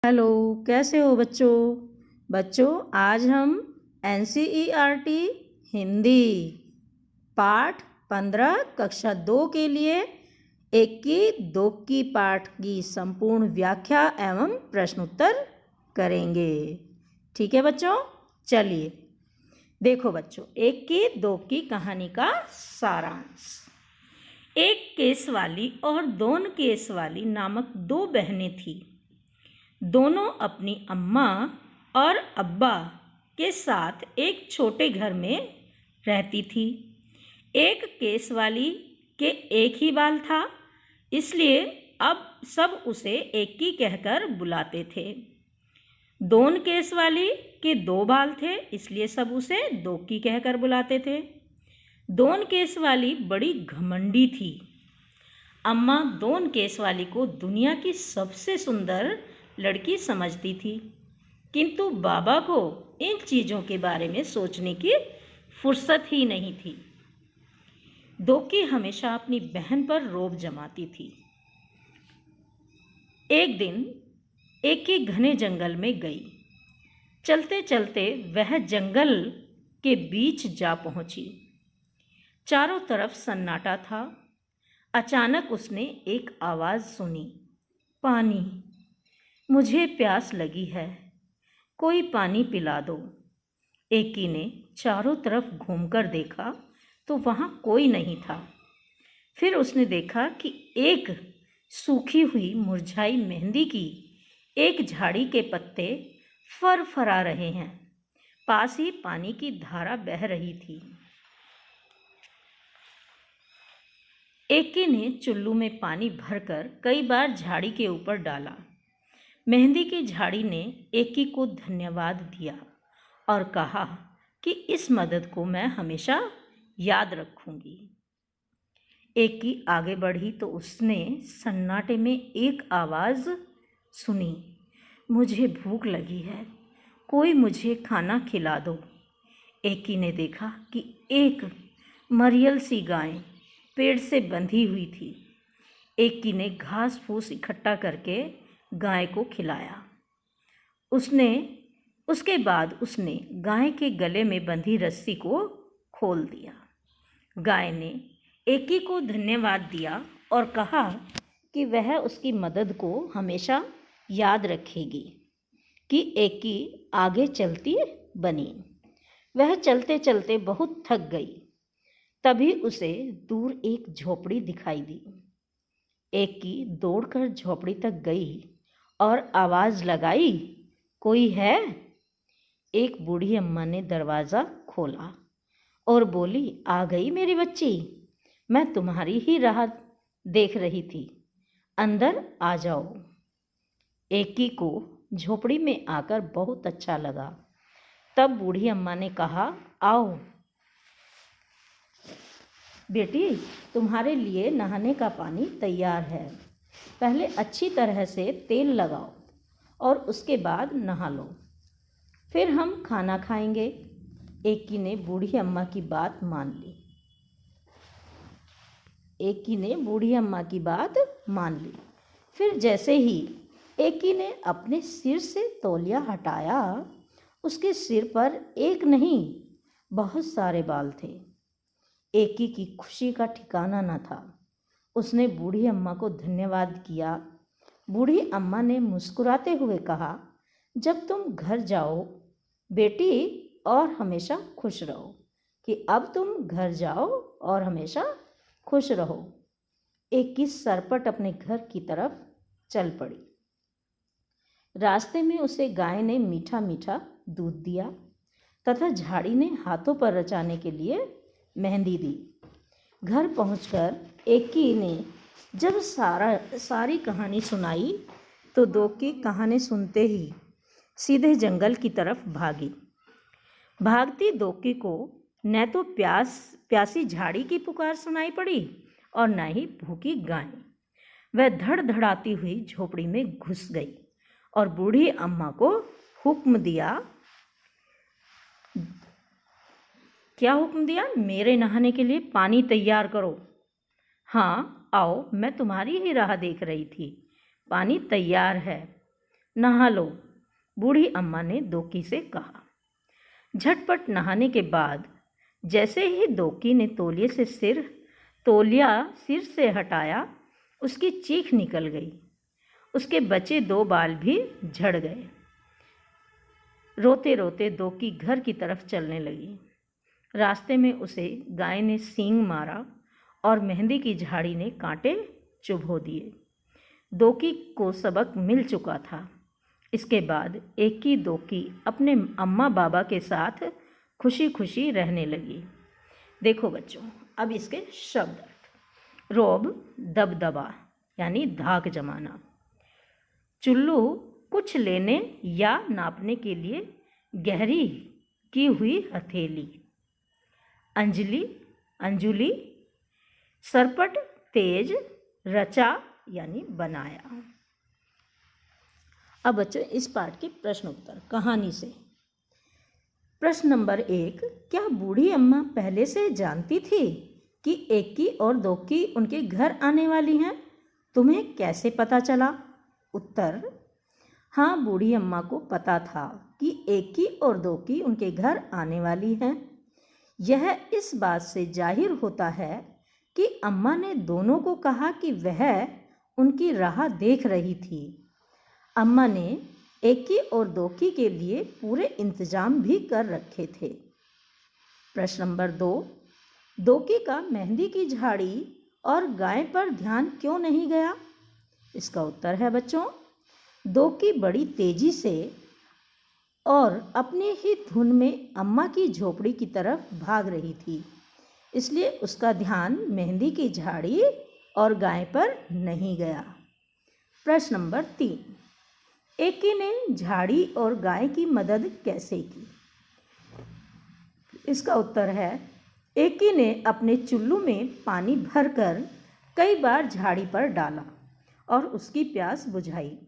Hello, कैसे हो बच्चों आज हम NCERT हिंदी पाठ 15 कक्षा 2 के लिए 1 की 2 की पाठ की संपूर्ण व्याख्या एवं प्रश्नोत्तर करेंगे। ठीक है बच्चों, चलिए देखो बच्चों, 1 की 2 की कहानी का सारांश। एक केस वाली और दोन केस वाली नामक 2 बहनें थीं। दोनों अपनी अम्मा और अब्बा के साथ एक छोटे घर में रहती थी। एक केस वाली के एक ही बाल था, इसलिए अब सब उसे एक की कहकर बुलाते थे। दोन केस वाली के 2 बाल थे, इसलिए सब उसे 2 की कहकर बुलाते थे। दोन केस वाली बड़ी घमंडी थी। अम्मा दोन केस वाली को दुनिया की सबसे सुंदर लड़की समझती थी, किंतु बाबा को इन चीज़ों के बारे में सोचने की फुर्सत ही नहीं थी। दोकी हमेशा अपनी बहन पर रोब जमाती थी। एक दिन एक ही घने जंगल में गई। चलते चलते वह जंगल के बीच जा पहुंची। चारों तरफ सन्नाटा था। अचानक उसने एक आवाज़ सुनी, पानी, मुझे प्यास लगी है, कोई पानी पिला दो। एकी ने चारों तरफ घूमकर देखा तो वहाँ कोई नहीं था। फिर उसने देखा कि एक सूखी हुई मुरझाई मेहंदी की एक झाड़ी के पत्ते फरफरा रहे हैं। पास ही पानी की धारा बह रही थी। एकी ने चुल्लू में पानी भरकर कई बार झाड़ी के ऊपर डाला। मेहंदी की झाड़ी ने एकी को धन्यवाद दिया और कहा कि इस मदद को मैं हमेशा याद रखूंगी। एकी आगे बढ़ी तो उसने सन्नाटे में एक आवाज़ सुनी, मुझे भूख लगी है, कोई मुझे खाना खिला दो। एकी ने देखा कि एक मरियल सी गाय पेड़ से बंधी हुई थी। एकी ने घास फूस इकट्ठा करके गाय को खिलाया। उसके बाद उसने गाय के गले में बंधी रस्सी को खोल दिया। गाय ने एकी को धन्यवाद दिया और कहा कि वह उसकी मदद को हमेशा याद रखेगी। कि एकी आगे चलती बनी। वह चलते चलते बहुत थक गई। तभी उसे दूर एक झोपड़ी दिखाई दी। एकी दौड़कर झोपड़ी तक गई और आवाज़ लगाई, कोई है? एक बूढ़ी अम्मा ने दरवाज़ा खोला और बोली, आ गई मेरी बच्ची, मैं तुम्हारी ही राह देख रही थी, अंदर आ जाओ। एकी को झोपड़ी में आकर बहुत अच्छा लगा। तब बूढ़ी अम्मा ने कहा, आओ बेटी, तुम्हारे लिए नहाने का पानी तैयार है। पहले अच्छी तरह से तेल लगाओ और उसके बाद नहा लो, फिर हम खाना खाएंगे। एकी ने बूढ़ी अम्मा की बात मान ली। एकी ने बूढ़ी अम्मा की बात मान ली। फिर जैसे ही एकी ने अपने सिर से तौलिया हटाया, उसके सिर पर एक नहीं बहुत सारे बाल थे। एकी की खुशी का ठिकाना न था। उसने बूढ़ी अम्मा को धन्यवाद किया। बूढ़ी अम्मा ने मुस्कुराते हुए कहा, जब तुम घर जाओ बेटी और हमेशा खुश रहो। कि अब तुम घर जाओ और हमेशा खुश रहो। एकी सरपट अपने घर की तरफ चल पड़ी। रास्ते में उसे गाय ने मीठा मीठा दूध दिया तथा झाड़ी ने हाथों पर रचाने के लिए मेहंदी दी। घर पहुंचकर एकी ने जब सारी कहानी सुनाई तो दोकी कहानी सुनते ही सीधे जंगल की तरफ भागी। भागती दोकी को न तो प्यासी झाड़ी की पुकार सुनाई पड़ी और न ही भूखी गाय। वह धड़धड़ाती हुई झोपड़ी में घुस गई और बूढ़ी अम्मा को हुक्म दिया। क्या हुक्म दिया? मेरे नहाने के लिए पानी तैयार करो। हाँ आओ, मैं तुम्हारी ही राह देख रही थी, पानी तैयार है। नहा लो, बूढ़ी अम्मा ने दोकी से कहा। झटपट नहाने के बाद जैसे ही दोकी ने तौलिया सिर से हटाया, उसकी चीख निकल गई। उसके बचे 2 बाल भी झड़ गए। रोते रोते दोकी घर की तरफ चलने लगी। रास्ते में उसे गाय ने सींग मारा और मेहंदी की झाड़ी ने कांटे चुभो दिए। दोकी को सबक मिल चुका था। इसके बाद एकी दोकी अपने अम्मा बाबा के साथ खुशी खुशी रहने लगी। देखो बच्चों, अब इसके शब्द। रोब, दबदबा यानी धाक जमाना। चुल्लू, कुछ लेने या नापने के लिए गहरी की हुई हथेली। अंजुली, सरपट, तेज, रचा यानी बनाया। अब बच्चों इस पाठ के प्रश्न उत्तर कहानी से। प्रश्न नंबर 1, क्या बूढ़ी अम्मा पहले से जानती थी कि एकी और दोकी उनके घर आने वाली हैं? तुम्हें कैसे पता चला? उत्तर, हाँ, बूढ़ी अम्मा को पता था कि एकी और दोकी उनके घर आने वाली हैं। यह इस बात से जाहिर होता है कि अम्मा ने दोनों को कहा कि वह उनकी राह देख रही थी। अम्मा ने एकी और दोकी के लिए पूरे इंतजाम भी कर रखे थे। प्रश्न नंबर 2, दोकी का मेहंदी की झाड़ी और गाय पर ध्यान क्यों नहीं गया? इसका उत्तर है बच्चों, दोकी बड़ी तेजी से और अपने ही धुन में अम्मा की झोपड़ी की तरफ भाग रही थी, इसलिए उसका ध्यान मेहंदी की झाड़ी और गाय पर नहीं गया। प्रश्न नंबर 3, एकी ने झाड़ी और गाय की मदद कैसे की? इसका उत्तर है, एकी ने अपने चुल्लू में पानी भरकर कई बार झाड़ी पर डाला और उसकी प्यास बुझाई।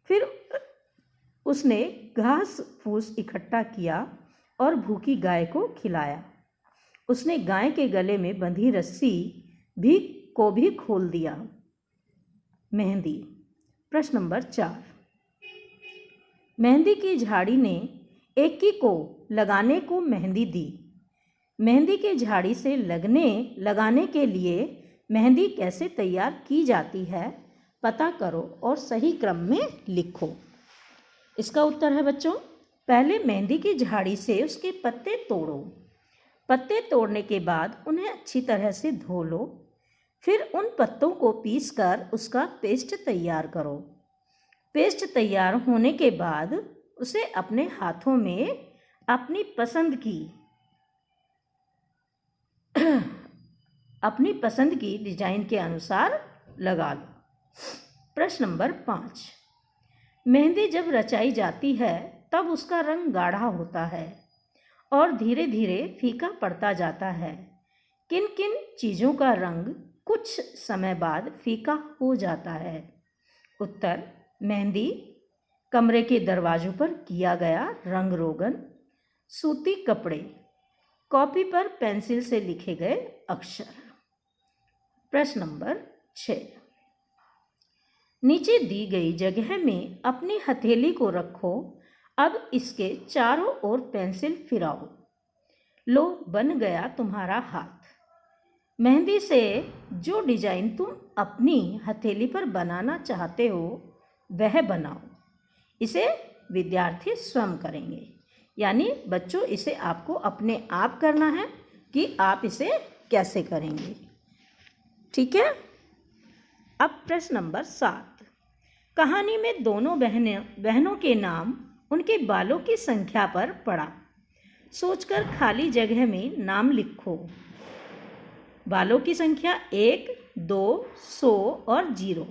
फिर उसने घास फूस इकट्ठा किया और भूखी गाय को खिलाया। उसने गाय के गले में बंधी रस्सी को भी खोल दिया। मेहंदी। प्रश्न नंबर 4, मेहंदी की झाड़ी ने एकी को लगाने को मेहंदी दी। मेहंदी की झाड़ी से लगाने के लिए मेहंदी कैसे तैयार की जाती है, पता करो और सही क्रम में लिखो। इसका उत्तर है बच्चों, पहले मेहंदी की झाड़ी से उसके पत्ते तोड़ो। पत्ते तोड़ने के बाद उन्हें अच्छी तरह से धो लो। फिर उन पत्तों को पीसकर उसका पेस्ट तैयार करो। पेस्ट तैयार होने के बाद उसे अपने हाथों में अपनी पसंद की डिजाइन के अनुसार लगा लो। प्रश्न नंबर 5, मेहंदी जब रचाई जाती है तब उसका रंग गाढ़ा होता है और धीरे धीरे फीका पड़ता जाता है। किन किन चीज़ों का रंग कुछ समय बाद फीका हो जाता है? उत्तर, मेहंदी, कमरे के दरवाजों पर किया गया रंग रोगन, सूती कपड़े, कॉपी पर पेंसिल से लिखे गए अक्षर। प्रश्न नंबर 6, नीचे दी गई जगह में अपनी हथेली को रखो। अब इसके चारों ओर पेंसिल फिराओ। लो, बन गया तुम्हारा हाथ। मेहंदी से जो डिजाइन तुम अपनी हथेली पर बनाना चाहते हो वह बनाओ। इसे विद्यार्थी स्वयं करेंगे, यानी बच्चों इसे आपको अपने आप करना है कि आप इसे कैसे करेंगे। ठीक है। अब प्रश्न नंबर 7, कहानी में दोनों बहनों के नाम उनके बालों की संख्या पर पड़ा। सोचकर खाली जगह में नाम लिखो। बालों की संख्या 1, 2, 100 और 0।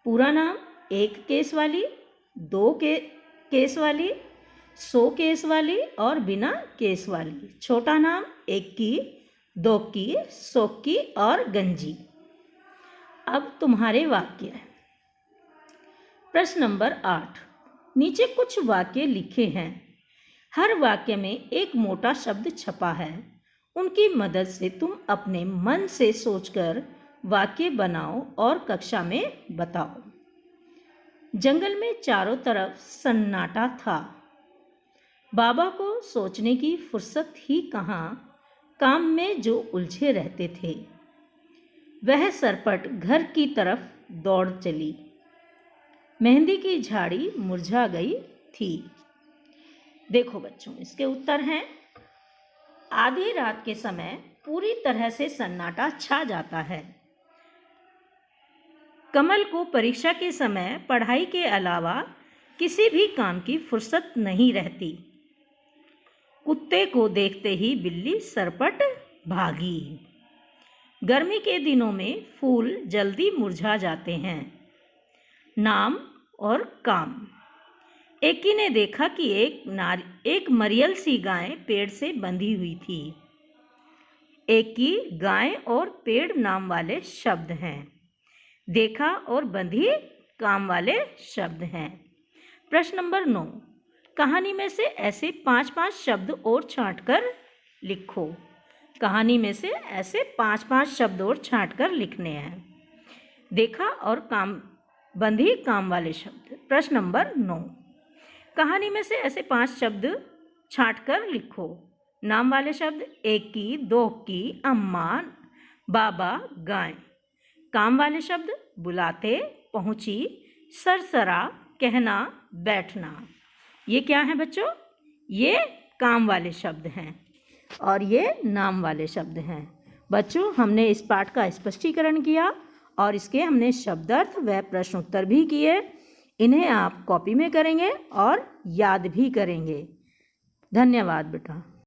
पूरा नाम 1 केस वाली, 2 केस वाली, 100 केस वाली और बिना केस वाली। छोटा नाम 1 की, 2 की, 100 की और गंजी। अब तुम्हारे वाक्य। प्रश्न नंबर 8, नीचे कुछ वाक्य लिखे हैं। हर वाक्य में एक मोटा शब्द छपा है। उनकी मदद से तुम अपने मन से सोचकर वाक्य बनाओ और कक्षा में बताओ। जंगल में चारों तरफ सन्नाटा था। बाबा को सोचने की फुर्सत ही कहाँ, काम में जो उलझे रहते थे। वह सरपट घर की तरफ दौड़ चली। मेहंदी की झाड़ी मुरझा गई थी। देखो बच्चों, इसके उत्तर हैं। आधी रात के समय पूरी तरह से सन्नाटा छा जाता है। कमल को परीक्षा के समय पढ़ाई के अलावा किसी भी काम की फुर्सत नहीं रहती। कुत्ते को देखते ही बिल्ली सरपट भागी। गर्मी के दिनों में फूल जल्दी मुरझा जाते हैं। नाम और काम। एकी ने देखा कि एक मरियल सी गाय पेड़ से बंधी हुई थी। एकी, गाय और पेड़ नाम वाले शब्द हैं। देखा और बंधी काम वाले शब्द हैं। प्रश्न नंबर 9, कहानी में से ऐसे 5-5 शब्द और छांटकर लिखो। कहानी में से ऐसे 5-5 शब्द और छांटकर लिखने हैं। देखा और काम, बंधी काम वाले शब्द। प्रश्न नंबर 9, कहानी में से ऐसे 5 शब्द छांटकर लिखो। नाम वाले शब्द एकी, दोकी, अम्मा, बाबा, गाय। काम वाले शब्द बुलाते, पहुंची, सरसरा, कहना, बैठना। ये क्या है बच्चों? ये काम वाले शब्द हैं और ये नाम वाले शब्द हैं। बच्चों, हमने इस पाठ का स्पष्टीकरण किया और इसके हमने शब्दार्थ व प्रश्न उत्तर भी किए। इन्हें आप कॉपी में करेंगे और याद भी करेंगे। धन्यवाद बेटा।